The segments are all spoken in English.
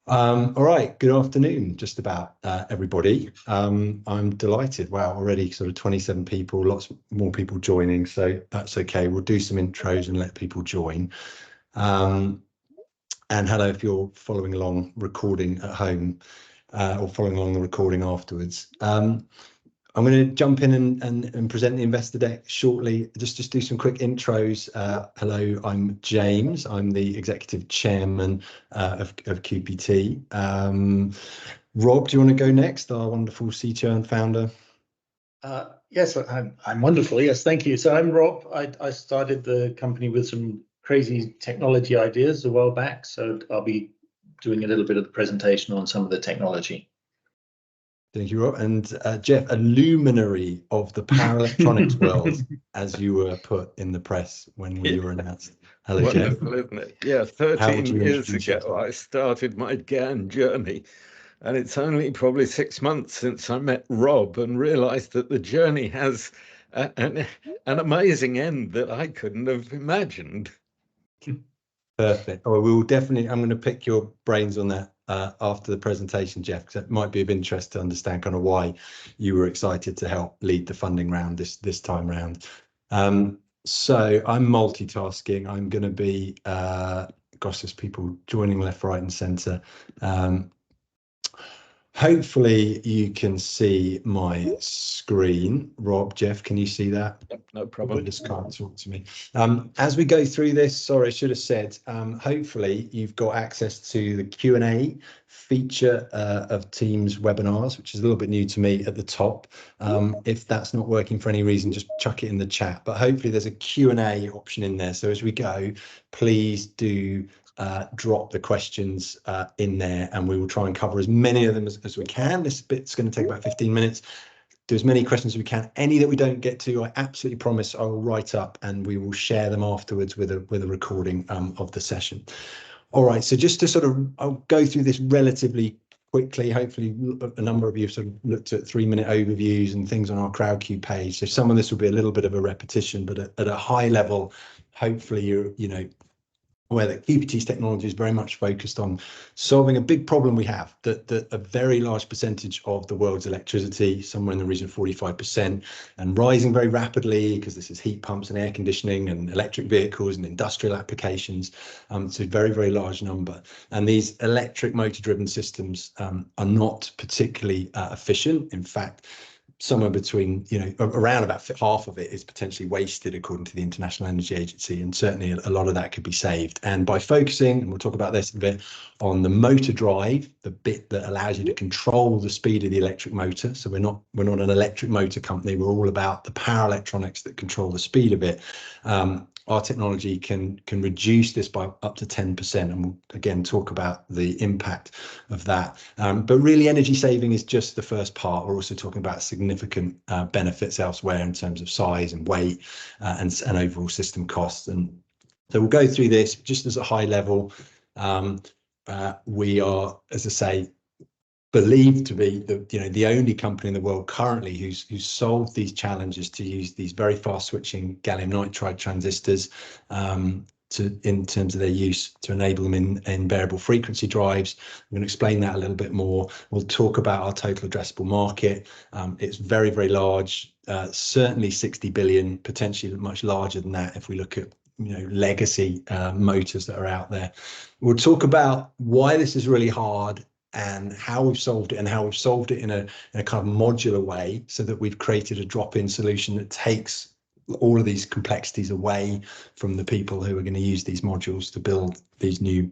All right, good afternoon, just about everybody. I'm delighted. Wow, already sort of 27 people, lots more people joining, so that's okay. We'll do some intros and let people join. And hello if you're following along recording at home or following along the recording afterwards. I'm going to jump in and present the investor deck shortly. Just do some quick intros. Hello, I'm James. I'm the Executive Chairman of QPT. Rob, do you want to go next? Our wonderful CTO and founder. Yes, I'm wonderful. Yes, thank you. So I'm Rob. I started the company with some crazy technology ideas a while back. So I'll be doing a little bit of the presentation on some of the technology. Thank you, Rob. And Geoff, a luminary of the power electronics world, as you were put in the press when you were announced. Hello, Wonderful, Geoff. isn't it? Yeah, 13 years ago, I started my GaN journey. And it's only probably 6 months since I met Rob and realized that the journey has an amazing end that I couldn't have imagined. Perfect. Oh, we will definitely, I'm going to pick your brains on that after the presentation, Geoff, because it might be of interest to understand kind of why you were excited to help lead the funding round this time round. So I'm multitasking. I'm going to be, gosh, there's people joining left, right, and centre. Hopefully you can see my screen. Rob, Geoff, can you see that? Yep, no problem. Just can't talk to me. As we go through this, sorry, I should have said, hopefully you've got access to the Q&A feature of Teams webinars, which is a little bit new to me at the top. If that's not working for any reason, just chuck it in the chat. But hopefully there's a Q&A option in there. So as we go, please do drop the questions in there and we will try and cover as many of them as we can. This bit's going to take about 15 minutes. Do as many questions as we can. Any that we don't get to, I absolutely promise I will write up and we will share them afterwards with a recording of the session. All right, so just to sort of, I'll go through this relatively quickly. Hopefully a number of you have sort of looked at 3-minute overviews and things on our CrowdQ page. So some of this will be a little bit of a repetition, but at a high level, hopefully you know, where the QPT's technology is very much focused on solving a big problem we have, that a very large percentage of the world's electricity, somewhere in the region of 45%, and rising very rapidly because this is heat pumps and air conditioning and electric vehicles and industrial applications. It's a very, very large number. And these electric motor-driven systems are not particularly efficient. In fact, somewhere between, you know, around about half of it is potentially wasted according to the International Energy Agency, and certainly a lot of that could be saved. And by focusing, and we'll talk about this a bit, on the motor drive, the bit that allows you to control the speed of the electric motor. So we're not an electric motor company. We're all about the power electronics that control the speed of it. Our technology can reduce this by up to 10%, and we'll again talk about the impact of that. But really, energy saving is just the first part. We're also talking about significant benefits elsewhere in terms of size and weight and overall system costs. And so we'll go through this just as a high level. We are, as I say, believed to be the only company in the world currently who's solved these challenges to use these very fast switching gallium nitride transistors in terms of their use to enable them in variable frequency drives. I'm going to explain that a little bit more. We'll talk about our total addressable market. It's very, very large, certainly 60 billion, potentially much larger than that if we look at legacy motors that are out there. We'll talk about why this is really hard and how we've solved it, and how we've solved it in a kind of modular way, so that we've created a drop-in solution that takes all of these complexities away from the people who are going to use these modules to build these new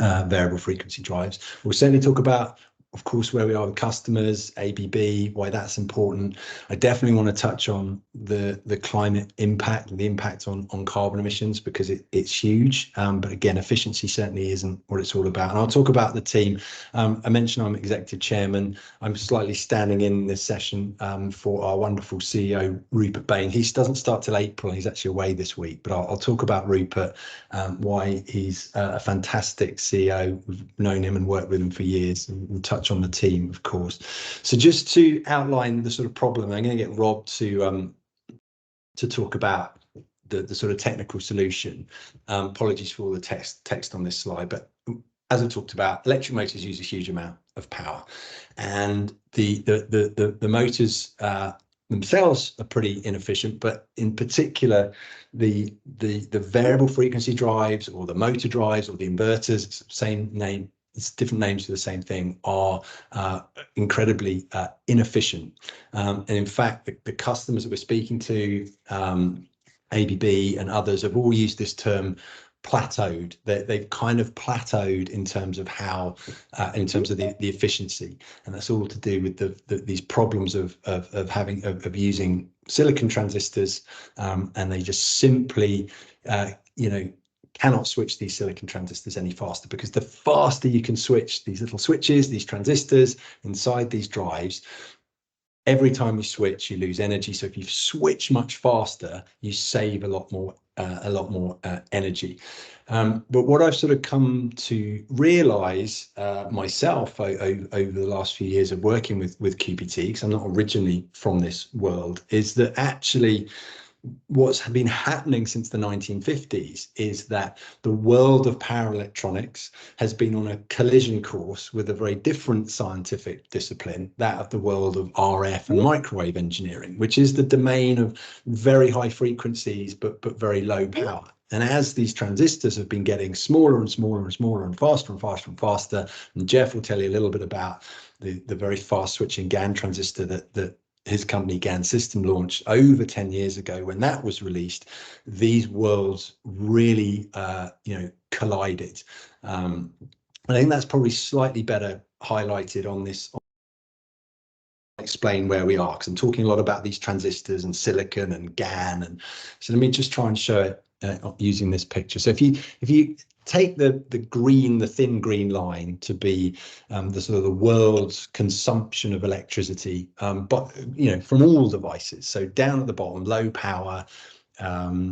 variable frequency drives. We'll certainly talk about, of course, where we are with customers, ABB, why that's important. I definitely want to touch on the climate impact, the impact on carbon emissions, because it's huge. But again, efficiency certainly isn't what it's all about. And I'll talk about the team. I mentioned I'm Executive Chairman. I'm slightly standing in this session for our wonderful CEO, Rupert Bain. He doesn't start till April. He's actually away this week, but I'll talk about Rupert, why he's a fantastic CEO. We've known him and worked with him for years. And we'll touch on the team, of course. So just to outline the sort of problem, I'm going to get Rob to talk about the sort of technical solution. Apologies for all the text on this slide, but as I talked about, electric motors use a huge amount of power, and the motors themselves are pretty inefficient, but in particular the variable frequency drives, or the motor drives, or the inverters, it's the same name, it's different names for the same thing, are incredibly inefficient. And in fact, the customers that we're speaking to, ABB and others, have all used this term plateaued. They've kind of plateaued in terms of how, in terms of the efficiency, and that's all to do with these problems of using silicon transistors, and they just simply, cannot switch these silicon transistors any faster, because the faster you can switch these little switches, these transistors inside these drives, every time you switch, you lose energy. So if you switch much faster, you save a lot more energy. But what I've sort of come to realize myself over the last few years of working with QPT, because I'm not originally from this world, is that actually what's been happening since the 1950s is that the world of power electronics has been on a collision course with a very different scientific discipline, that of the world of RF and microwave engineering, which is the domain of very high frequencies but very low power. And as these transistors have been getting smaller and smaller and smaller and faster and faster and faster, and Geoff will tell you a little bit about the very fast switching GaN transistor that his company GaN Systems launched over 10 years ago. When that was released, these worlds really collided. I think that's probably slightly better highlighted on this. Explain where we are, because I'm talking a lot about these transistors and silicon and GaN, and so let me just try and show it using this picture. So if you take the thin green line to be the sort of the world's consumption of electricity, but from all devices. So down at the bottom, low power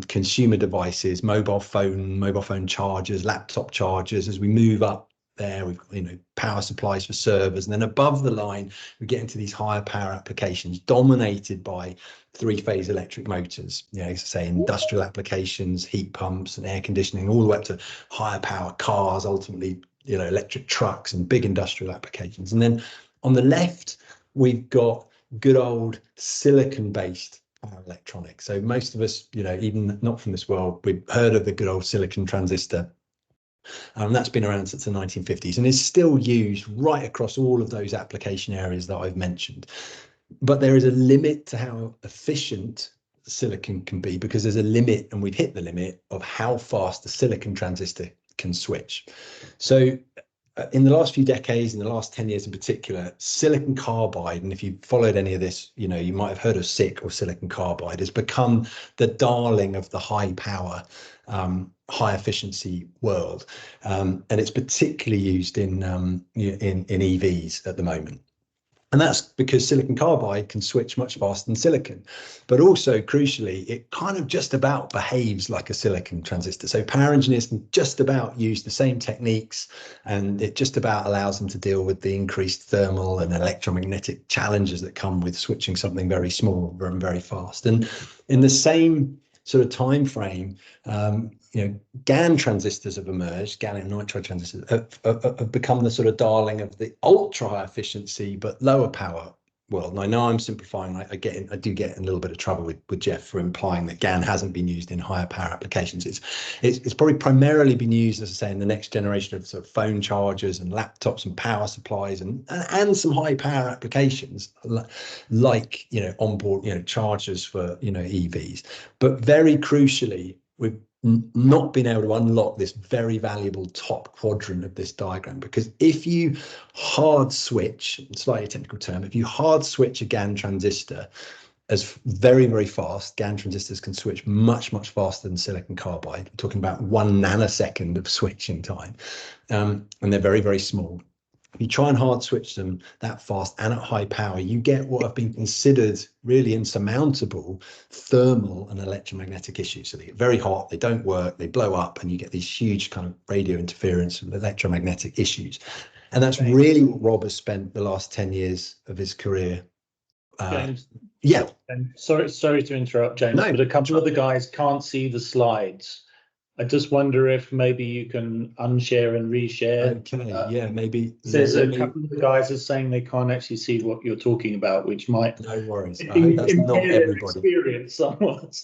consumer devices, mobile phone chargers, laptop chargers. As we move up there, we've got power supplies for servers, and then above the line we get into these higher power applications dominated by three-phase electric motors, say industrial applications, heat pumps and air conditioning, all the way up to higher power cars, ultimately electric trucks and big industrial applications. And then on the left we've got good old silicon-based power electronics. So most of us, even not from this world, we've heard of the good old silicon transistor. That's been around since the 1950s and is still used right across all of those application areas that I've mentioned. But there is a limit to how efficient silicon can be, because there's a limit, and we've hit the limit of how fast the silicon transistor can switch. So in the last few decades, in the last 10 years in particular, silicon carbide, and if you've followed any of this, you might have heard of SiC or silicon carbide, has become the darling of the high power, high efficiency world. And it's particularly used in EVs at the moment. And that's because silicon carbide can switch much faster than silicon, but also crucially, it kind of just about behaves like a silicon transistor. So power engineers can just about use the same techniques, and it just about allows them to deal with the increased thermal and electromagnetic challenges that come with switching something very small and very fast. And in the same sort of time frame, GaN transistors have emerged, gallium nitride transistors have become the sort of darling of the ultra high efficiency but lower power world. And I know I'm simplifying. I do get in a little bit of trouble with Geoff for implying that GaN hasn't been used in higher power applications. It's probably primarily been used, as I say, in the next generation of sort of phone chargers and laptops and power supplies and some high power applications like onboard chargers for EVs. But very crucially, we've not been able to unlock this very valuable top quadrant of this diagram, because if you hard switch, slightly technical term, if you hard switch a GaN transistor as very, very fast, GaN transistors can switch much faster than silicon carbide. We're talking about 1 nanosecond of switching time, and they're very, very small. If you try and hard switch them that fast and at high power, you get what have been considered really insurmountable thermal and electromagnetic issues. So they get very hot, they don't work, they blow up, and you get these huge kind of radio interference and electromagnetic issues. And that's really what Rob has spent the last 10 years of his career. James, yeah. Sorry to interrupt, James, but a couple of the guys can't see the slides. I just wonder if maybe you can unshare and reshare. Okay, yeah, maybe. There's a couple of the guys are saying they can't actually see what you're talking about, which might No worries. I hope that's not impair their everybody. experience somewhat.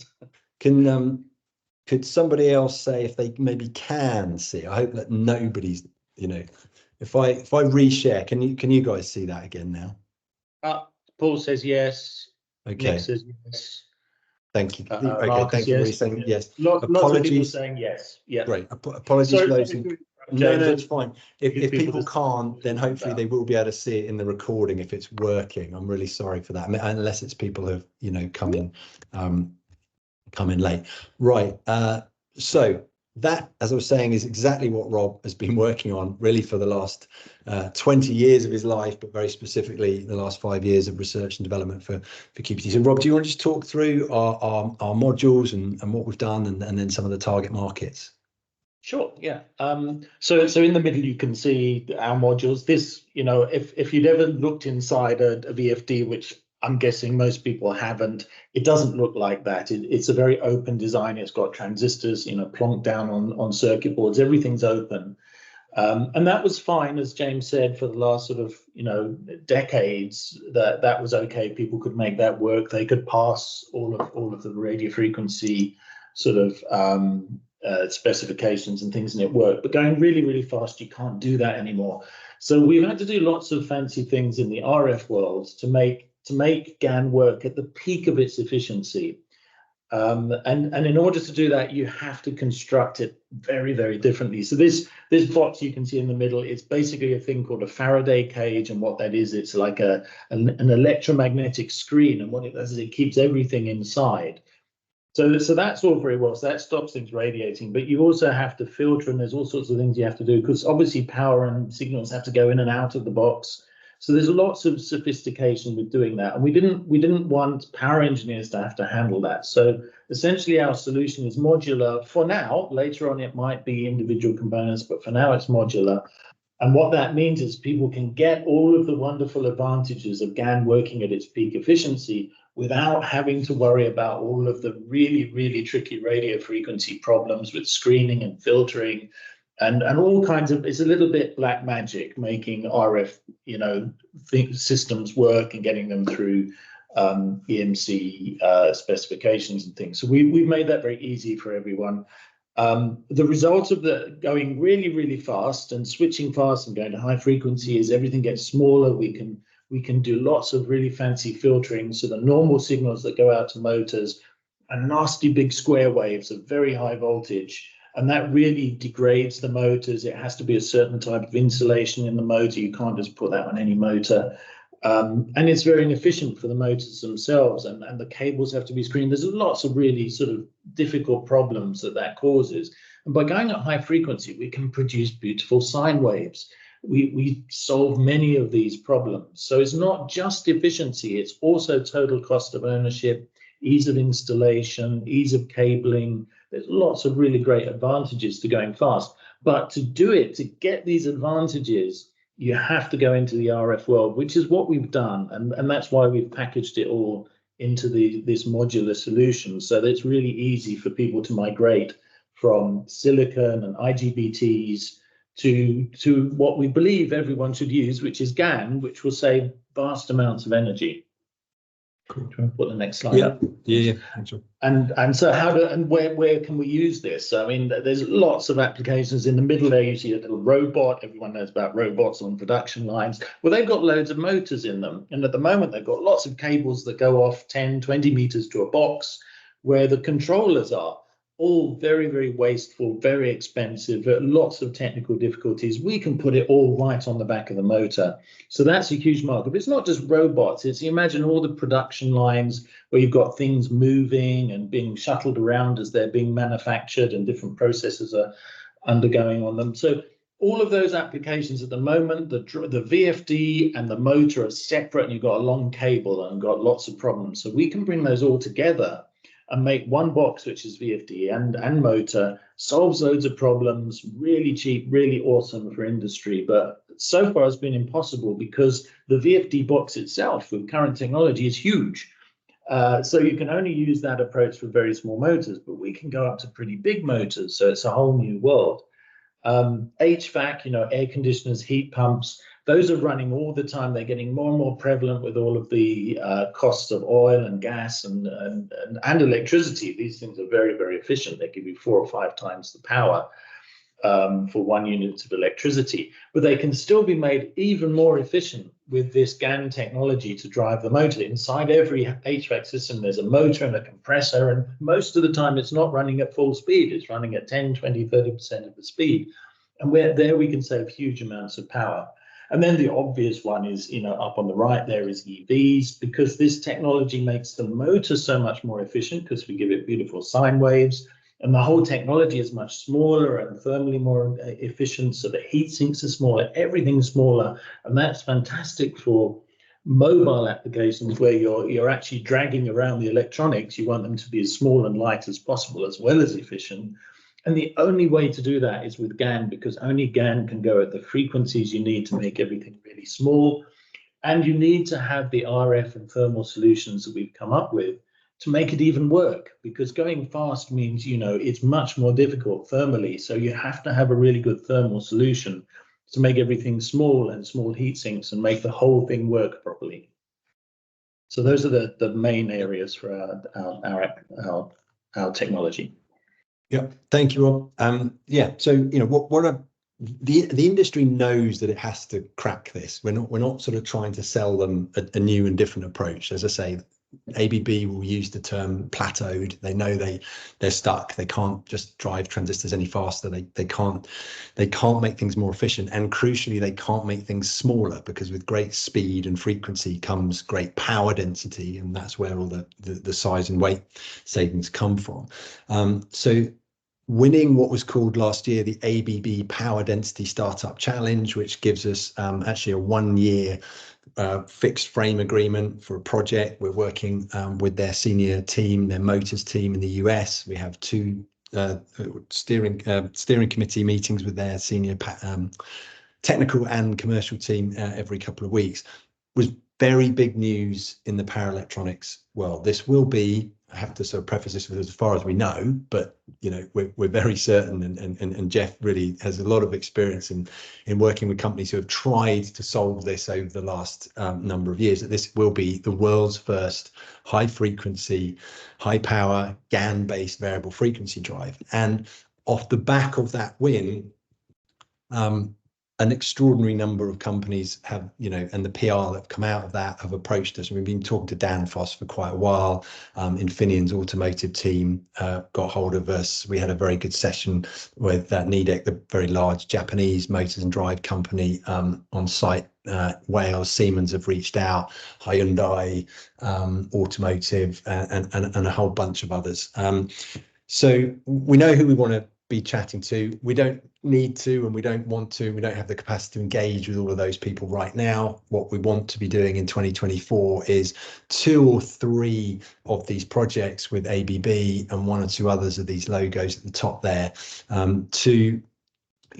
Could somebody else say if they maybe can see? I hope that nobody's, if I reshare, can you guys see that again now? Paul says yes. Okay. Nick says yes. Thank you. Okay, Marcus, thank you for yes. saying yes. Lots of people Apologies. saying yes. Yeah. Great. Apologies Sorry, for those who. No, it's fine. If people just can't, then hopefully they will be able to see it in the recording if it's working. I'm really sorry for that, unless it's people who have, come in late. Right. So that, as I was saying, is exactly what Rob has been working on really for the last 20 years of his life, but very specifically the last 5 years of research and development for QPT. So Rob, do you want to just talk through our modules and what we've done and then some of the target markets? Sure, yeah. So in the middle you can see our modules. This, if you'd ever looked inside a VFD, which I'm guessing most people haven't, it doesn't look like that. It's a very open design. It's got transistors, plonked down on circuit boards. Everything's open. And that was fine, as James said, for the last sort of, decades, that was okay. People could make that work. They could pass all of the radio frequency sort of specifications and things, and it worked. But going really, really fast, you can't do that anymore. So we've had to do lots of fancy things in the RF world to make GaN work at the peak of its efficiency. And in order to do that, you have to construct it very, very differently. So this box you can see in the middle is basically a thing called a Faraday cage, and what that is, it's like an electromagnetic screen, and what it does is it keeps everything inside. So that's all very well. So that stops things radiating, but you also have to filter, and there's all sorts of things you have to do, because obviously power and signals have to go in and out of the box. So there's lots of sophistication with doing that, and we didn't want power engineers to have to handle that. So essentially our solution is modular for now. Later on it might be individual components, but for now it's modular. And what that means is people can get all of the wonderful advantages of GaN working at its peak efficiency without having to worry about all of the really, really tricky radio frequency problems with screening and filtering and all kinds of. It's a little bit black magic making RF, systems work and getting them through EMC specifications and things. So we've made that very easy for everyone. The result of the going really, really fast and switching fast and going to high frequency is everything gets smaller. We can do lots of really fancy filtering. So the normal signals that go out to motors are nasty big square waves of very high voltage. And that really degrades the motors. It has to be a certain type of insulation in the motor. You can't just put that on any motor. And it's very inefficient for the motors themselves, and the cables have to be screened. There's lots of really sort of difficult problems that causes. And by going at high frequency, we can produce beautiful sine waves. We solve many of these problems. So it's not just efficiency, it's also total cost of ownership, ease of installation, ease of cabling. There's lots of really great advantages to going fast. But to do it, to get these advantages, you have to go into the RF world, which is what we've done. And that's why we've packaged it all into this modular solution, so that it's really easy for people to migrate from silicon and IGBTs to what we believe everyone should use, which is GaN, which will save vast amounts of energy. Cool. Do you want to put the next slide up? Yeah. And so where can we use this? I mean, there's lots of applications. In the middle there, you see a little robot. Everyone knows about robots on production lines. Well, they've got loads of motors in them. And at the moment, they've got lots of cables that go off 10, 20 meters to a box where the controllers are. All very, very wasteful, very expensive, lots of technical difficulties. We can put it all right on the back of the motor. So that's a huge market. But it's not just robots. It's, you imagine all the production lines where you've got things moving and being shuttled around as they're being manufactured, and different processes are undergoing on them. So all of those applications at the moment, the VFD and the motor are separate, and you've got a long cable and got lots of problems. So we can bring those all together and make one box, which is VFD and motor, solves loads of problems, really cheap, really awesome for industry. But so far it's been impossible because the VFD box itself with current technology is huge. So you can only use that approach for very small motors, but we can go up to pretty big motors. So it's a whole new world. HVAC, air conditioners, heat pumps, those are running all the time. They're getting more and more prevalent with all of the costs of oil and gas and electricity. These things are very, very efficient. They give you 4 or 5 times the power for 1 unit of electricity, but they can still be made even more efficient with this GaN technology to drive the motor. Inside every HVAC system, there's a motor and a compressor, and most of the time it's not running at full speed. It's running at 10, 20, 30% of the speed. And there we can save huge amounts of power. And then the obvious one is, up on the right there is EVs, because this technology makes the motor so much more efficient because we give it beautiful sine waves. And the whole technology is much smaller and thermally more efficient, so the heat sinks are smaller, everything's smaller, and that's fantastic for mobile applications where you're actually dragging around the electronics. You want them to be as small and light as possible, as well as efficient. And the only way to do that is with GaN, because only GaN can go at the frequencies you need to make everything really small. And you need to have the RF and thermal solutions that we've come up with to make it even work, because going fast means, it's much more difficult thermally. So you have to have a really good thermal solution to make everything small and small heat sinks and make the whole thing work properly. So those are the main areas for our technology. Yeah, thank you, Rob. Yeah, so the industry knows that it has to crack this. We're not sort of trying to sell them a new and different approach. As I say, ABB will use the term plateaued. They know they're stuck. They can't just drive transistors any faster. They can't make things more efficient, and crucially, they can't make things smaller, because with great speed and frequency comes great power density, and that's where all the size and weight savings come from. So winning what was called last year the ABB Power Density Startup Challenge, which gives us actually a 1-year fixed frame agreement for a project. We're working with their senior team, their motors team in the US. We have 2 steering committee meetings with their senior technical and commercial team every couple of weeks. Was very big news in the power electronics world. This will be, I have to sort of preface this with as far as we know, but we're very certain, and Geoff really has a lot of experience in working with companies who have tried to solve this over the last number of years, that this will be the world's first high frequency, high power GaN based variable frequency drive. And off the back of that win, an extraordinary number of companies have, and the PR that have come out of that have approached us. We've been talking to Danfoss for quite a while. Infineon's automotive team got hold of us. We had a very good session with Nidec, the very large Japanese motors and drive company on site. Wales, Siemens have reached out, Hyundai, automotive, and a whole bunch of others. So we know who we want to be chatting to. We don't need to, and we don't want to. We don't have the capacity to engage with all of those people right now. What we want to be doing in 2024 is 2 or 3 of these projects with ABB and 1 or 2 others of these logos at the top there, to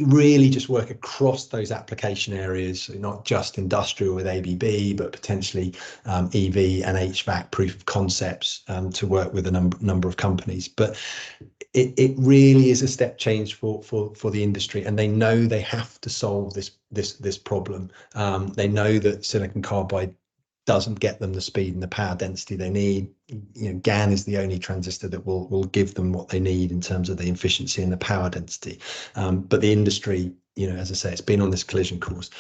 really just work across those application areas, so not just industrial with ABB, but potentially EV and HVAC proof of concepts to work with a number of companies. But it really is a step change for the industry, and they know they have to solve this problem. They know that silicon carbide doesn't get them the speed and the power density they need. GaN is the only transistor that will give them what they need in terms of the efficiency and the power density. But the industry, as I say, it's been on this collision course.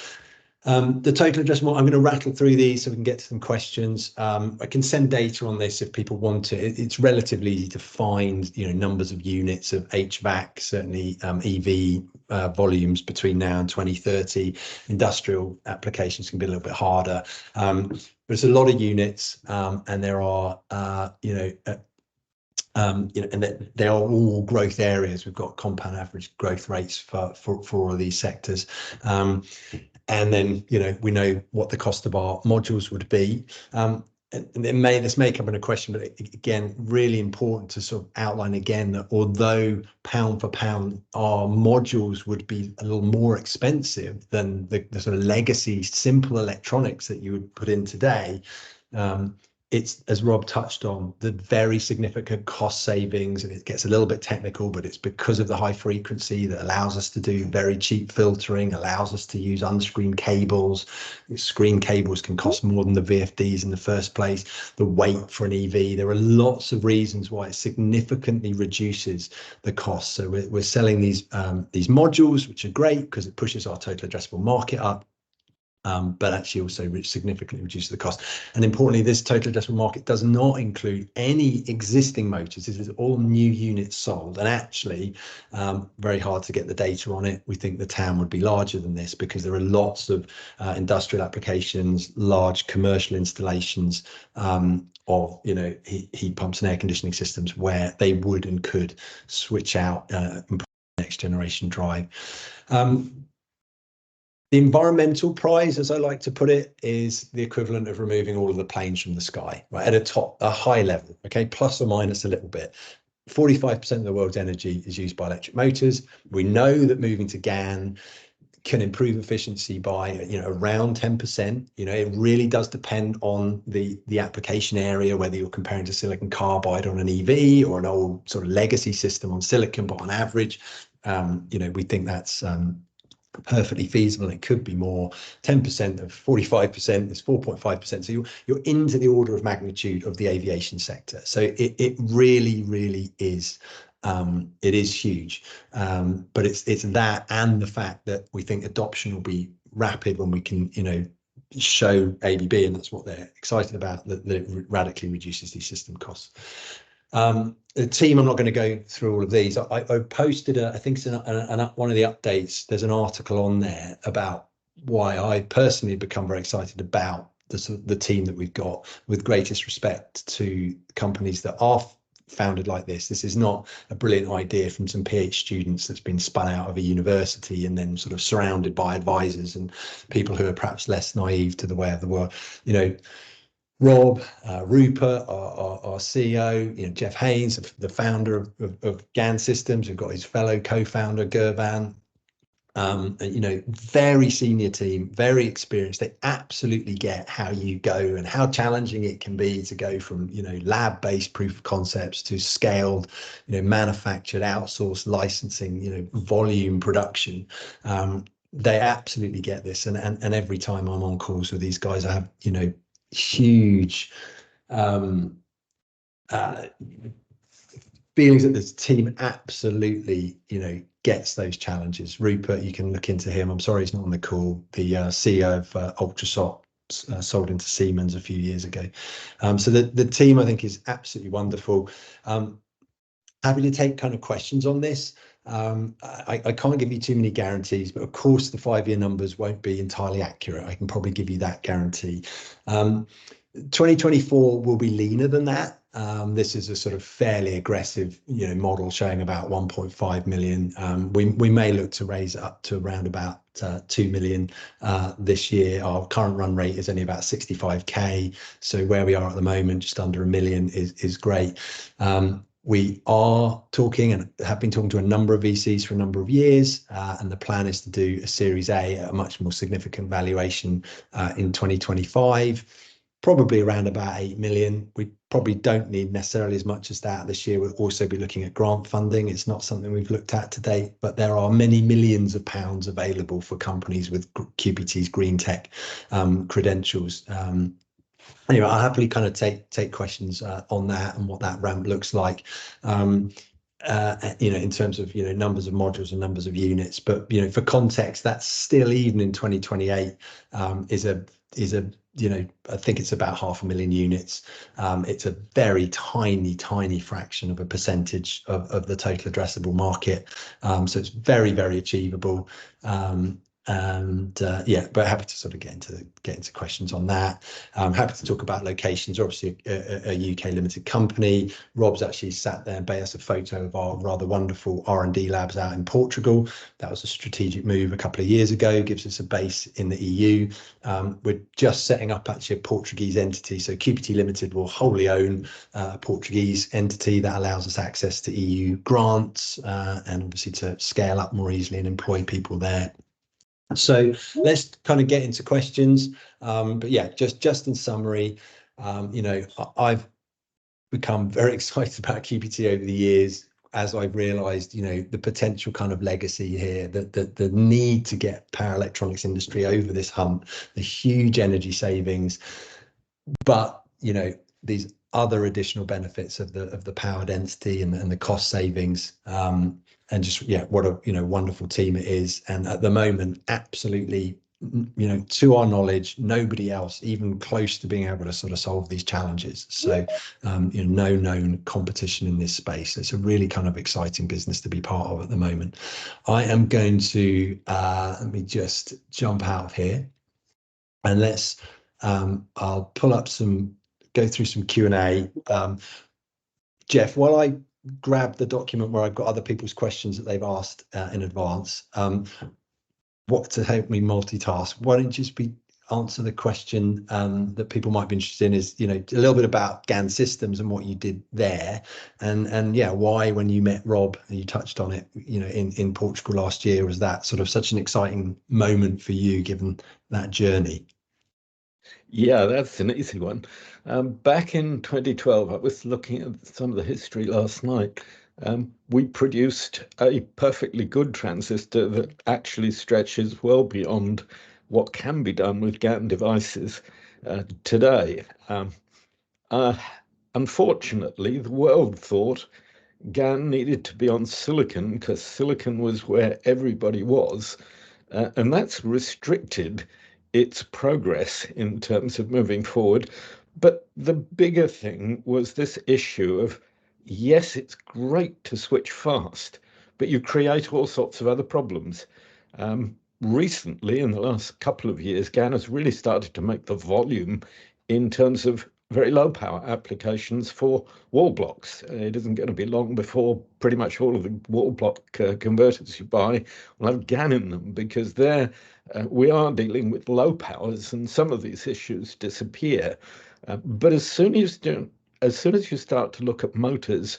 The total addressable, I'm going to rattle through these so we can get to some questions. I can send data on this if people want to. It's relatively easy to find, numbers of units of HVAC, certainly EV volumes between now and 2030. Industrial applications can be a little bit harder. There's a lot of units, and there are, and they are all growth areas. We've got compound average growth rates for all of these sectors. And then, we know what the cost of our modules would be. And this may come in a question, but again, really important to sort of outline again that although pound for pound, our modules would be a little more expensive than the sort of legacy simple electronics that you would put in today, it's, as Rob touched on, the very significant cost savings, and it gets a little bit technical, but it's because of the high frequency that allows us to do very cheap filtering, allows us to use unscreened cables. Screen cables can cost more than the VFDs in the first place. The weight for an EV, there are lots of reasons why it significantly reduces the cost. So we're selling these modules, which are great because it pushes our total addressable market up. But actually also significantly reduces the cost. And importantly, this total addressable market does not include any existing motors. This is all new units sold, and actually very hard to get the data on it. We think the TAM would be larger than this because there are lots of industrial applications, large commercial installations of heat pumps and air conditioning systems where they would and could switch out next generation drive. The environmental prize, as I like to put it, is the equivalent of removing all of the planes from the sky, right? At a high level, okay, plus or minus a little bit. 45% of the world's energy is used by electric motors. We know that moving to GaN can improve efficiency by around 10%. It really does depend on the application area, whether you're comparing to silicon carbide on an EV or an old sort of legacy system on silicon, but on average, we think that's perfectly feasible. It could be more. 10% of 45% is 4.5%. So you're into the order of magnitude of the aviation sector. So it really is. It is huge, but it's that and the fact that we think adoption will be rapid when we can show ABB, and that's what they're excited about, that it radically reduces these system costs. The team, I'm not going to go through all of these. I posted, I think it's one of the updates, there's an article on there about why I personally become very excited about the team that we've got, with greatest respect to companies that are founded like this. This is not a brilliant idea from some PhD students that's been spun out of a university and then sort of surrounded by advisors and people who are perhaps less naive to the way of the world. Rob, Rupert, our CEO, Geoff Haynes, the founder of GaN Systems. We've got his fellow co-founder, Gurban. Very senior team, very experienced. They absolutely get how you go and how challenging it can be to go from, lab-based proof of concepts to scaled, manufactured, outsourced licensing, volume production. They absolutely get this. And every time I'm on calls with these guys, I have, huge feelings that this team absolutely gets those challenges. Rupert, you can look into him. I'm sorry he's not on the call. The CEO of Ultrasot, sold into Siemens a few years ago. So the team, I think, is absolutely wonderful. Happy to take kind of questions on this. I can't give you too many guarantees, but of course the 5-year numbers won't be entirely accurate. I can probably give you that guarantee. 2024 will be leaner than that. This is a sort of fairly aggressive, model showing about 1.5 million. We may look to raise it up to around about 2 million this year. Our current run rate is only about 65k. So where we are at the moment, just under 1 million, is great. We are talking and have been talking to a number of VCs for a number of years, and the plan is to do a Series A at a much more significant valuation in 2025, probably around about 8 million. We probably don't need necessarily as much as that this year. We'll also be looking at grant funding. It's not something we've looked at to date, but there are many millions of pounds available for companies with QPT's green tech credentials. Anyway, I'll happily kind of take questions on that and what that ramp looks like, in terms of numbers of modules and numbers of units. But for context, that's still, even in 2028, is a I think it's about 500,000 units. It's a very tiny fraction of a percentage of the total addressable market. So it's very achievable. But happy to sort of get into questions on that. I'm happy to talk about locations. We're obviously a UK limited company. Rob's actually sat there and made us a photo of our rather wonderful R&D labs out in Portugal. That was a strategic move a couple of years ago, gives us a base in the EU. We're just setting up actually a Portuguese entity. So QPT Limited will wholly own a Portuguese entity that allows us access to EU grants, and obviously to scale up more easily and employ people there. So let's kind of get into questions. But yeah, just in summary, You know, I've become very excited about QPT over the years as I've realized, you know, the potential kind of legacy here, that the need to get power electronics industry over this hump, the huge energy savings, but, you know, these other additional benefits of the power density and the cost savings, and just, yeah, what a, you know, wonderful team it is. And at the moment, absolutely, you know, to our knowledge, nobody else even close to being able to sort of solve these challenges. So, you know, no known competition in this space. It's a really kind of exciting business to be part of at the moment. I am going to let me just jump out of here, and let's I'll pull up go through some Q&A. Geoff, while I grab the document where I've got other people's questions that they've asked in advance, what to help me multitask, why don't you just answer the question that people might be interested in, is, you know, a little bit about GaN Systems and what you did there, and yeah, why, when you met Rob, and you touched on it, you know, in Portugal last year, was that sort of such an exciting moment for you, given that journey? Yeah, that's an easy one. Back in 2012, I was looking at some of the history last night. We produced a perfectly good transistor that actually stretches well beyond what can be done with GaN devices today. Unfortunately, the world thought GaN needed to be on silicon because silicon was where everybody was. And that's restricted its progress in terms of moving forward. But the bigger thing was this issue of, yes, it's great to switch fast, but you create all sorts of other problems. Recently, in the last couple of years, GaN has really started to make the volume in terms of very low power applications for wall blocks. It isn't going to be long before pretty much all of the wall block converters you buy will have GaN in them, because there we are dealing with low powers and some of these issues disappear. But as soon as you start to look at motors,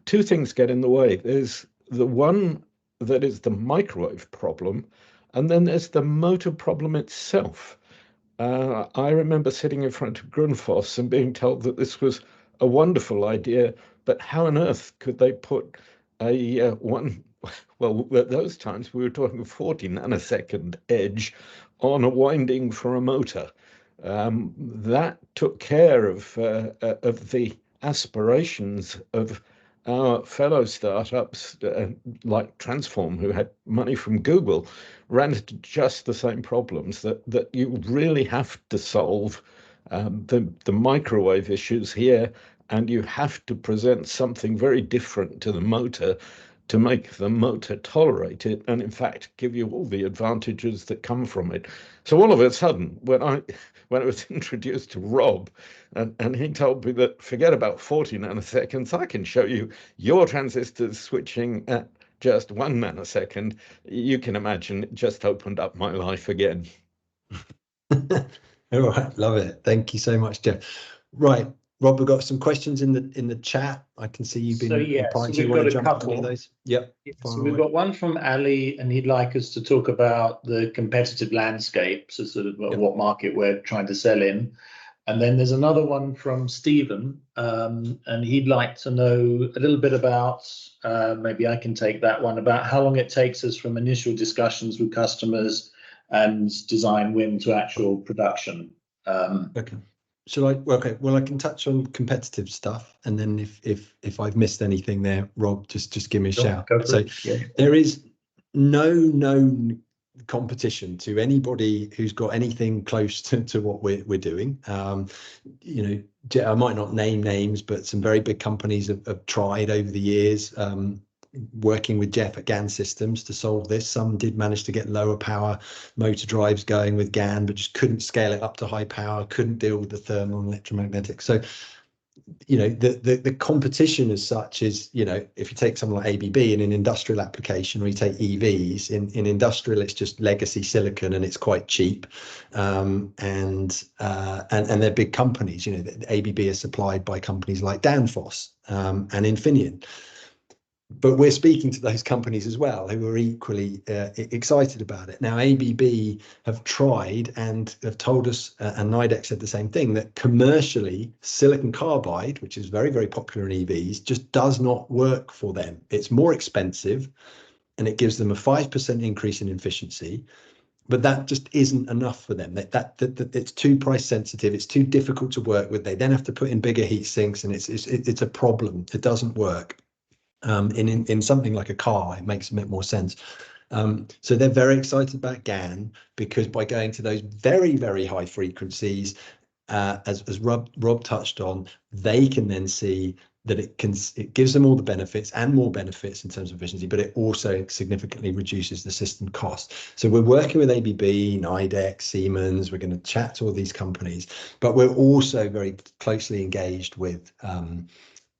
two things get in the way. There's the one that is the microwave problem, and then there's the motor problem itself. I remember sitting in front of Grundfos and being told that this was a wonderful idea, but how on earth could they put a one? Well, at those times we were talking 40 nanosecond edge on a winding for a motor. That took care of the aspirations of our fellow startups like Transform, who had money from Google, ran into just the same problems, that you really have to solve the microwave issues here, and you have to present something very different to the motor to make the motor tolerate it, and in fact give you all the advantages that come from it. So all of a sudden, when it was introduced to Rob, and he told me that forget about 40 nanoseconds, I can show you your transistors switching at just 1 nanosecond, you can imagine it just opened up my life again. All right, love it. Thank you so much, Geoff. Right, Rob, we've got some questions in the chat. I can see you've been replying. Do you want to jump on any of those? Yep. So we've got one from Ali, and he'd like us to talk about the competitive landscape, so sort of what market we're trying to sell in. And then there's another one from Stephen, and he'd like to know a little bit about, maybe I can take that one, about how long it takes us from initial discussions with customers and design win to actual production. Okay. Okay, well, I can touch on competitive stuff, and then if I've missed anything there, Rob, just give me a shout. So there is no known competition to anybody who's got anything close to what we're doing. You know, I might not name names, but some very big companies have tried over the years, working with Geoff at GaN Systems to solve this. Some did manage to get lower power motor drives going with GaN, but just couldn't scale it up to high power, couldn't deal with the thermal and electromagnetic. So, you know, the competition as such is, you know, if you take something like ABB in an industrial application, or you take EVs in industrial, it's just legacy silicon and it's quite cheap, and they're big companies. You know, ABB is supplied by companies like Danfoss and Infineon. But we're speaking to those companies as well who are equally excited about it. Now, ABB have tried and have told us, and Nidec said the same thing, that commercially silicon carbide, which is very, very popular in EVs, just does not work for them. It's more expensive and it gives them a 5% increase in efficiency, but that just isn't enough for them. That it's too price sensitive. It's too difficult to work with. They then have to put in bigger heat sinks, and it's a problem. It doesn't work. In something like a car, it makes a bit more sense. So they're very excited about GaN because by going to those very, very high frequencies, as Rob touched on, they can then see that it gives them all the benefits and more benefits in terms of efficiency, but it also significantly reduces the system cost. So we're working with ABB, Nidec, Siemens. We're going to chat to all these companies, but we're also very closely engaged with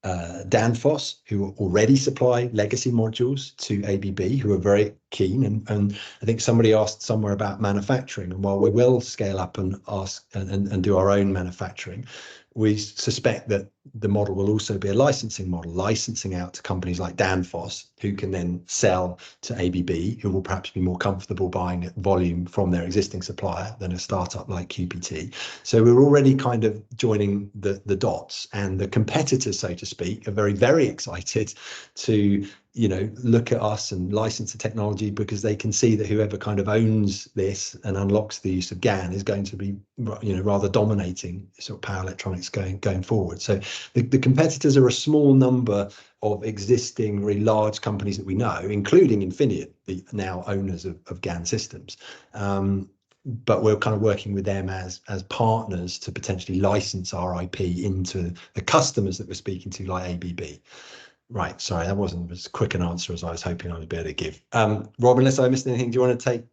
Danfoss, who already supply legacy modules to ABB, who are very keen. And I think somebody asked somewhere about manufacturing. And while we will scale up and ask and do our own manufacturing, we suspect that the model will also be a licensing model, licensing out to companies like Danfoss, who can then sell to ABB, who will perhaps be more comfortable buying volume from their existing supplier than a startup like QPT. So we're already kind of joining the dots, and the competitors, so to speak, are very, very excited to look at us and license the technology, because they can see that whoever kind of owns this and unlocks the use of GaN is going to be rather dominating sort of power electronics going forward. So the competitors are a small number of existing really large companies that we know, including Infineon, the now owners of GaN Systems. But we're kind of working with them as partners to potentially license our IP into the customers that we're speaking to, like ABB. Right, sorry, that wasn't as quick an answer as I was hoping I would be able to give. Rob, unless I missed anything, do you want to take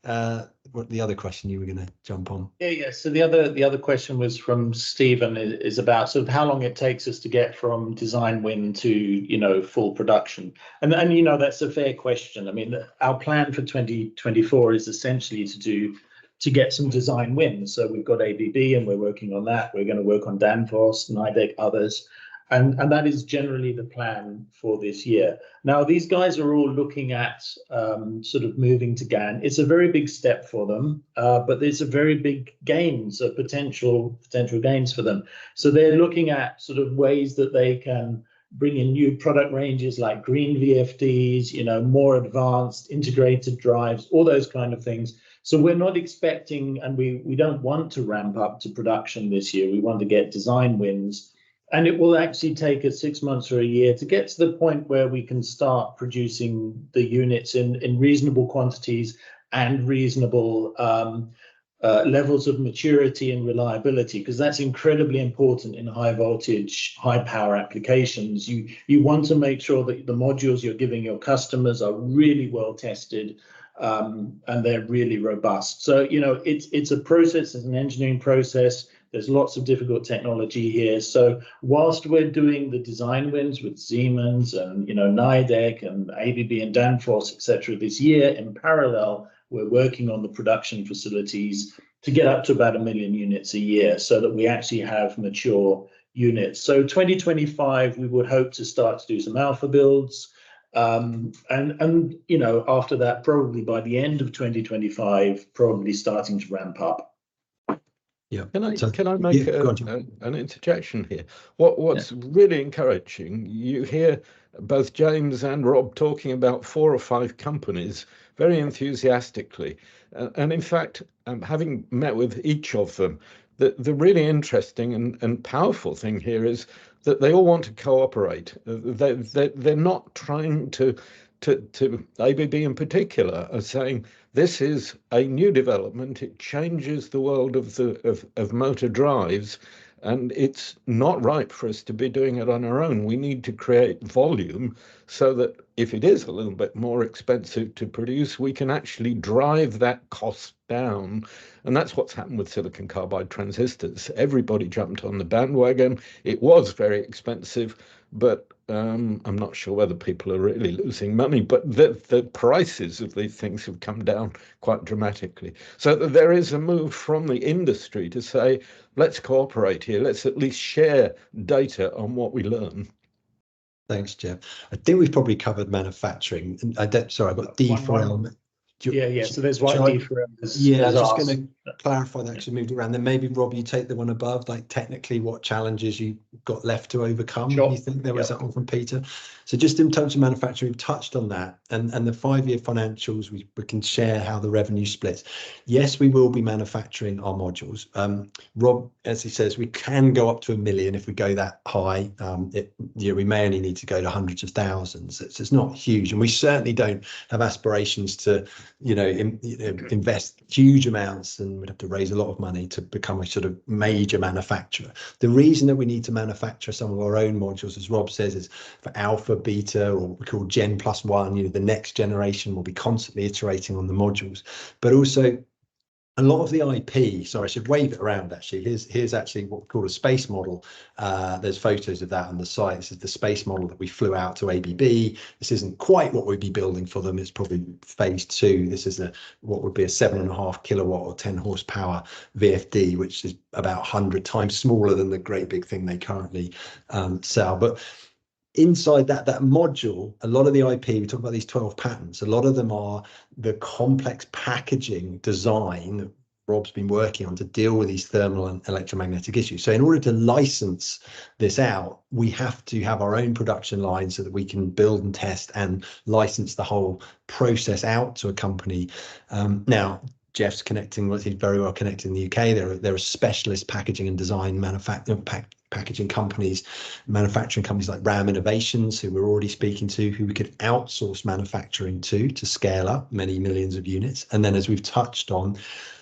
what the other question you were going to jump on? Yeah. So the other question was from Stephen, is about sort of how long it takes us to get from design win to full production, and that's a fair question. I mean, our plan for 2024 is essentially to get some design wins. So we've got ABB and we're working on that. We're going to work on Danfoss, Nidec, others. And that is generally the plan for this year. Now, these guys are all looking at sort of moving to GaN. It's a very big step for them, but there's a very big gains, potential gains for them. So they're looking at sort of ways that they can bring in new product ranges like green VFDs, more advanced integrated drives, all those kind of things. So we're not expecting, and we don't want to ramp up to production this year. We want to get design wins. And it will actually take us 6 months or a year to get to the point where we can start producing the units in reasonable quantities and reasonable levels of maturity and reliability, because that's incredibly important in high voltage, high power applications. You want to make sure that the modules you're giving your customers are really well tested, and they're really robust. So, it's a process, it's an engineering process. There's lots of difficult technology here. So whilst we're doing the design wins with Siemens and Nidec and ABB and Danfoss, etc., this year, in parallel, we're working on the production facilities to get up to about 1 million units a year, so that we actually have mature units. So 2025, we would hope to start to do some alpha builds. And after that, probably by the end of 2025, probably starting to ramp up. Yeah. Can I make an interjection here? What's really encouraging, you hear both James and Rob talking about 4 or 5 companies very enthusiastically. And in fact, having met with each of them, the really interesting and powerful thing here is that they all want to cooperate. They're not trying to ABB in particular are saying, this is a new development. It changes the world of motor drives, and it's not right for us to be doing it on our own. We need to create volume so that if it is a little bit more expensive to produce, we can actually drive that cost down. And that's what's happened with silicon carbide transistors. Everybody jumped on the bandwagon. It was very expensive, but I'm not sure whether people are really losing money, but the prices of these things have come down quite dramatically. So there is a move from the industry to say, let's cooperate here. Let's at least share data on what we learn. Thanks, Geoff. I think we've probably covered manufacturing. And sorry, I've got D for element. Yeah. So there's one D for yeah, I was just going to clarify that because moved around. Then maybe Rob, you take the one above, like technically what challenges you got left to overcome. Sure. You think there was that one from Peter. So just in terms of manufacturing, we've touched on that, and the 5-year financials. We can share how the revenue splits. Yes, we will be manufacturing our modules. Rob, as he says, we can go up to 1 million if we go that high. We may only need to go to hundreds of thousands. It's not huge, and we certainly don't have aspirations to invest huge amounts, and we'd have to raise a lot of money to become a sort of major manufacturer. The reason that we need to manufacture some of our own modules, as Rob says, is for alpha, beta, or what we call Gen +1. The next generation will be constantly iterating on the modules, but also a lot of the IP. Sorry, I should wave it around actually. Here's actually what we call a space model. There's photos of that on the site. This is the space model that we flew out to ABB. This isn't quite what we'd be building for them. It's probably phase 2. This is what would be a 7.5 kilowatt or 10 horsepower VFD, which is about 100 times smaller than the great big thing they currently sell. But inside that module, a lot of the IP, we talk about these 12 patents, a lot of them are the complex packaging design that Rob's been working on to deal with these thermal and electromagnetic issues. So in order to license this out, we have to have our own production line so that we can build and test and license the whole process out to a company. Now, Geoff's he's very well connected in the UK. There are specialist packaging and design packaging companies, manufacturing companies like RAM Innovations, who we're already speaking to, who we could outsource manufacturing to scale up many millions of units. And then, as we've touched on,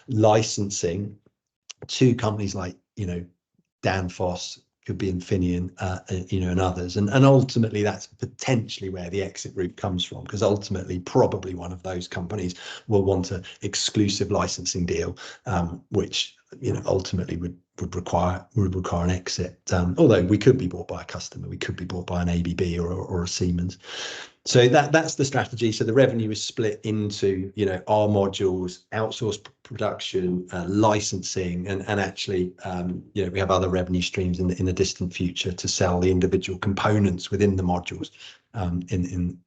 licensing to companies like Danfoss, could be Infineon, and others, and ultimately that's potentially where the exit route comes from, because ultimately probably one of those companies will want an exclusive licensing deal, which ultimately would require an exit. Although we could be bought by a customer, we could be bought by an ABB or a Siemens. So that's the strategy. So the revenue is split into our modules, outsourced production, licensing, and actually we have other revenue streams in the distant future to sell the individual components within the modules. In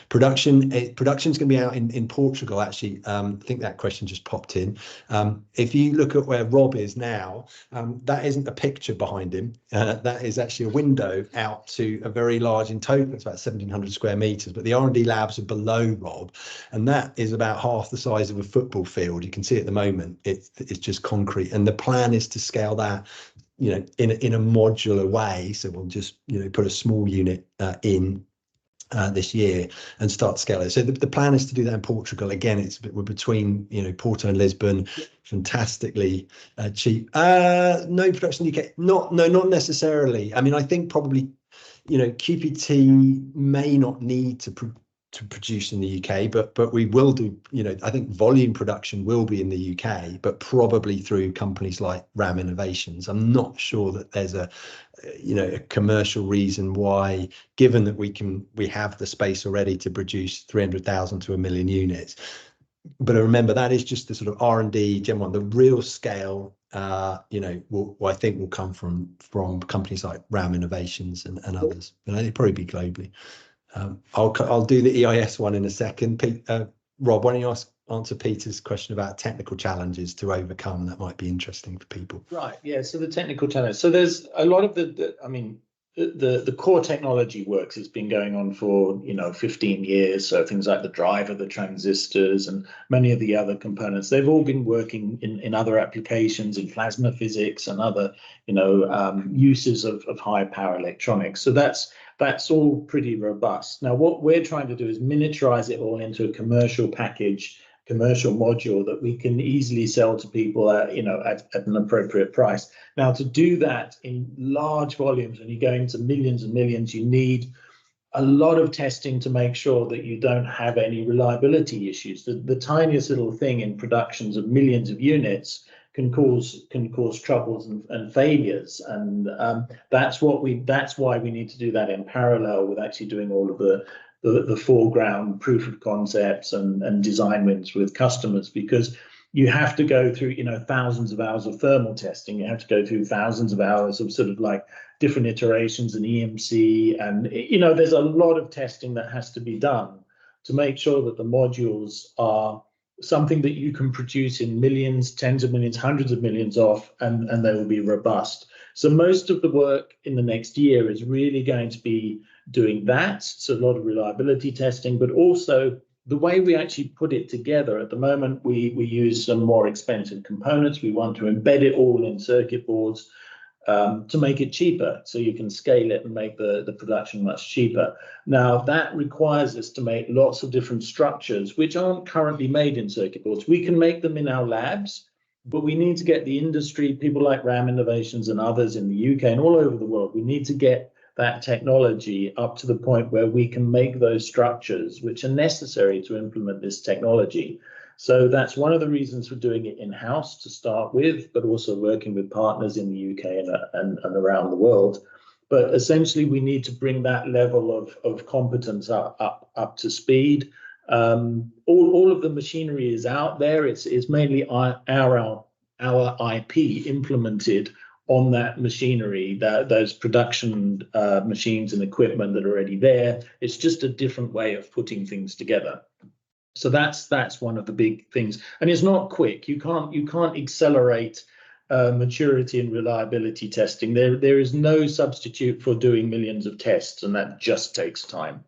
production, production's going to be out in Portugal. Actually, I think that question just popped in. If you look at where Rob is now, that isn't a picture behind him. That is actually a window out to a very large, in total it's about 1,700 square meters, but the R&D labs are below Rob, and that is about half the size of a football field. You can see at the moment it's just concrete, and the plan is to scale that in a modular way. So we'll just put a small unit in this year and start scaling. So the plan is to do that in Portugal. Again, we're between Porto and Lisbon. Fantastically cheap. No production in the UK. Not necessarily. I mean, I think probably QPT may not need to produce in the UK, but we will do. I think volume production will be in the UK, but probably through companies like RAM Innovations. I'm not sure that there's a commercial reason why, given that we have the space already to produce 300,000 to 1 million units. But remember, that is just the sort of R&D Gen 1. The real scale I think will come from companies like RAM Innovations and others, and it'll probably be globally. I'll do the EIS one in a second. Rob, why don't you answer Peter's question about technical challenges to overcome? That might be interesting for people. Right. Yeah. So the technical challenge. So there's a lot of the core technology works. It's been going on for 15 years. So things like the driver, the transistors, and many of the other components, they've all been working in other applications, in plasma physics and other uses of high power electronics. So that's all pretty robust. Now, what we're trying to do is miniaturize it all into a commercial package, commercial module that we can easily sell to people at an appropriate price. Now, to do that in large volumes, when you're going to millions and millions, you need a lot of testing to make sure that you don't have any reliability issues. The tiniest little thing in productions of millions of units can cause troubles and failures, and that's why we need to do that in parallel with actually doing all of the foreground proof of concepts and design wins with customers, because you have to go through, thousands of hours of thermal testing. You have to go through thousands of hours of sort of like different iterations and EMC. And, there's a lot of testing that has to be done to make sure that the modules are something that you can produce in millions, tens of millions, hundreds of millions of, and they will be robust. So most of the work in the next year is really going to be doing that. So a lot of reliability testing, but also the way we actually put it together. At the moment, we use some more expensive components. We want to embed it all in circuit boards to make it cheaper, so you can scale it and make the production much cheaper. Now, that requires us to make lots of different structures, which aren't currently made in circuit boards. We can make them in our labs, but we need to get the industry, people like RAM Innovations and others in the UK and all over the world, we need to get that technology up to the point where we can make those structures which are necessary to implement this technology. So that's one of the reasons for doing it in-house to start with, but also working with partners in the UK and around the world. But essentially, we need to bring that level of competence up to speed. All of the machinery is out there. It's mainly our IP implemented on that machinery, those production machines and equipment that are already there. It's just a different way of putting things together. So that's one of the big things, and it's not quick. You can't accelerate maturity and reliability testing. There is no substitute for doing millions of tests, and that just takes time.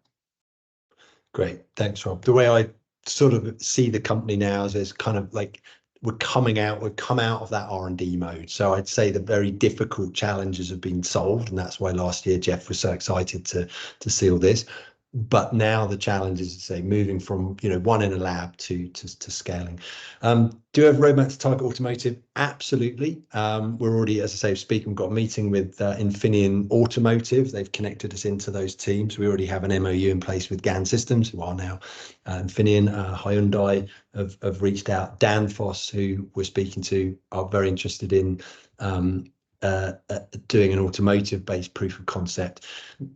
Great, thanks, Rob. The way I sort of see the company now is kind of like we've come out of that R&D mode. So I'd say the very difficult challenges have been solved, and that's why last year Geoff was so excited to see all this. But now the challenge is to say moving from one in a lab to scaling. Do you have roadmap to target automotive? Absolutely. We're already, as I say, speaking. We've got a meeting with Infineon Automotive. They've connected us into those teams. We already have an MOU in place with GaN Systems, who are now Infineon. Hyundai have reached out. Danfoss, who we're speaking to, are very interested in doing an automotive-based proof of concept.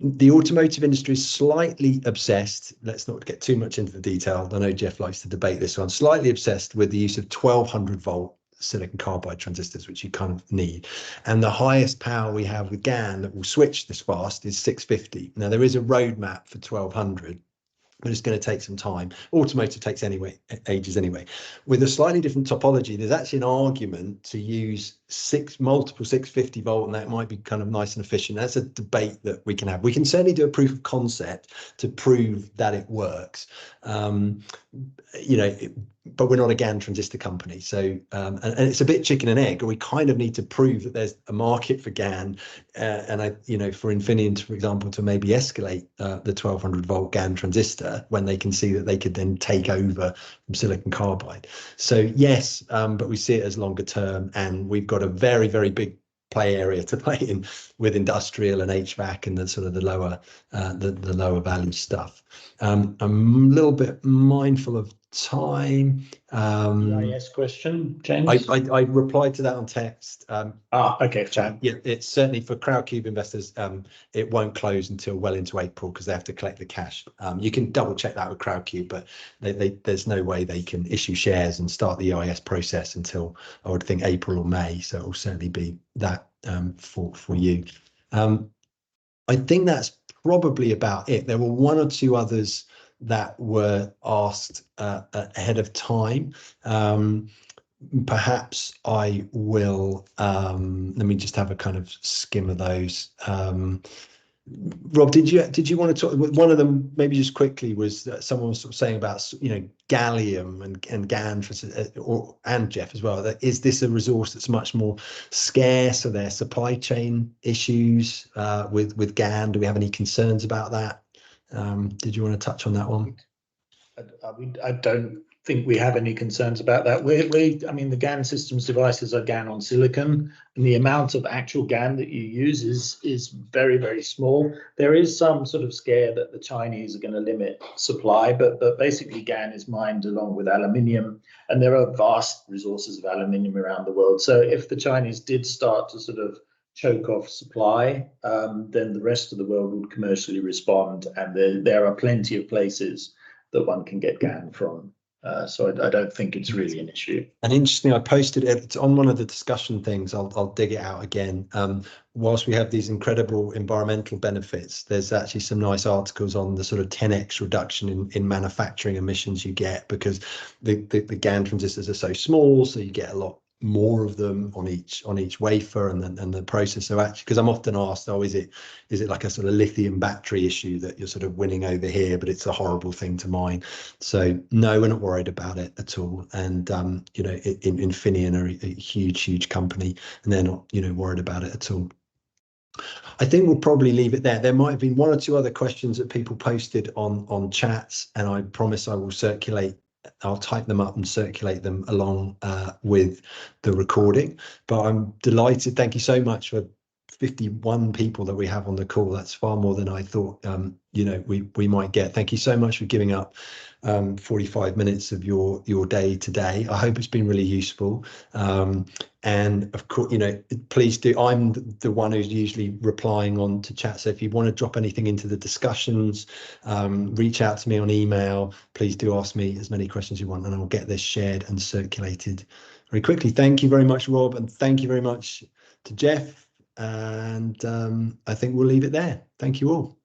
The automotive industry is slightly obsessed. Let's not get too much into the detail. I know Geoff likes to debate this one. Slightly obsessed with the use of 1200 volt silicon carbide transistors, which you kind of need. And the highest power we have with GaN that will switch this fast is 650. Now, there is a roadmap for 1200. But it's going to take some time. Automotive takes ages anyway. With a slightly different topology, there's actually an argument to use multiple 650 volt, and that might be kind of nice and efficient. That's a debate that we can have. We can certainly do a proof of concept to prove that it works. But we're not a GaN transistor company, so and it's a bit chicken and egg. We kind of need to prove that there's a market for GaN, for Infineon, for example, to maybe escalate the 1200 volt GaN transistor when they can see that they could then take over from silicon carbide. So yes, but we see it as longer term, and we've got a very, very big play area to play in with industrial and HVAC and the sort of the lower value stuff. I'm a little bit mindful of time. EIS question, James? I replied to that on text. Okay, fine. Yeah, it's certainly for Crowdcube investors. It won't close until well into April because they have to collect the cash. You can double check that with Crowdcube, but there's no way they can issue shares and start the EIS process until, I would think, April or May. So it will certainly be that for you. I think that's probably about it. There were one or two others that were asked ahead of time. Perhaps I will, let me just have a kind of skim of those. Rob, did you want to talk? One of them, maybe just quickly, was that someone was sort of saying about gallium and GaN, and Geoff as well. That is this a resource that's much more scarce? Are there supply chain issues with GaN? Do we have any concerns about that? Did you want to touch on that one? I don't think we have any concerns about that. I mean, the GaN Systems devices are GaN on silicon, and the amount of actual GaN that you use is very, very small. There is some sort of scare that the Chinese are going to limit supply, but basically GaN is mined along with aluminium, and there are vast resources of aluminium around the world. So if the Chinese did start to sort of choke off supply, then the rest of the world would commercially respond, and there are plenty of places that one can get GaN from. So I don't think it's really an issue. And interestingly, I posted it, it's on one of the discussion things. I'll dig it out again. Whilst we have these incredible environmental benefits, there's actually some nice articles on the sort of 10x reduction in manufacturing emissions you get, because the GaN transistors are so small, so you get a lot more of them on each wafer, and the process. So actually, because I'm often asked, oh, is it like a sort of lithium battery issue that you're sort of winning over here, but it's a horrible thing to mine? So no, we're not worried about it at all. And you know, Infineon are a huge company, and they're not, you know, worried about it at all. I think we'll probably leave it there. There might have been one or two other questions that people posted on chats, and I promise I will circulate. I'll type them up and circulate them along with the recording. But I'm delighted. Thank you so much for 51 people that we have on the call. That's far more than I thought you know, we might get. Thank you so much for giving up 45 minutes of your day today. I hope it's been really useful. And of course, you know, please do. I'm the one who's usually replying on to chat. So if you want to drop anything into the discussions, reach out to me on email. Please do ask me as many questions you want, and I'll get this shared and circulated very quickly. Thank you very much, Rob, and thank you very much to Geoff. And I think we'll leave it there. Thank you all.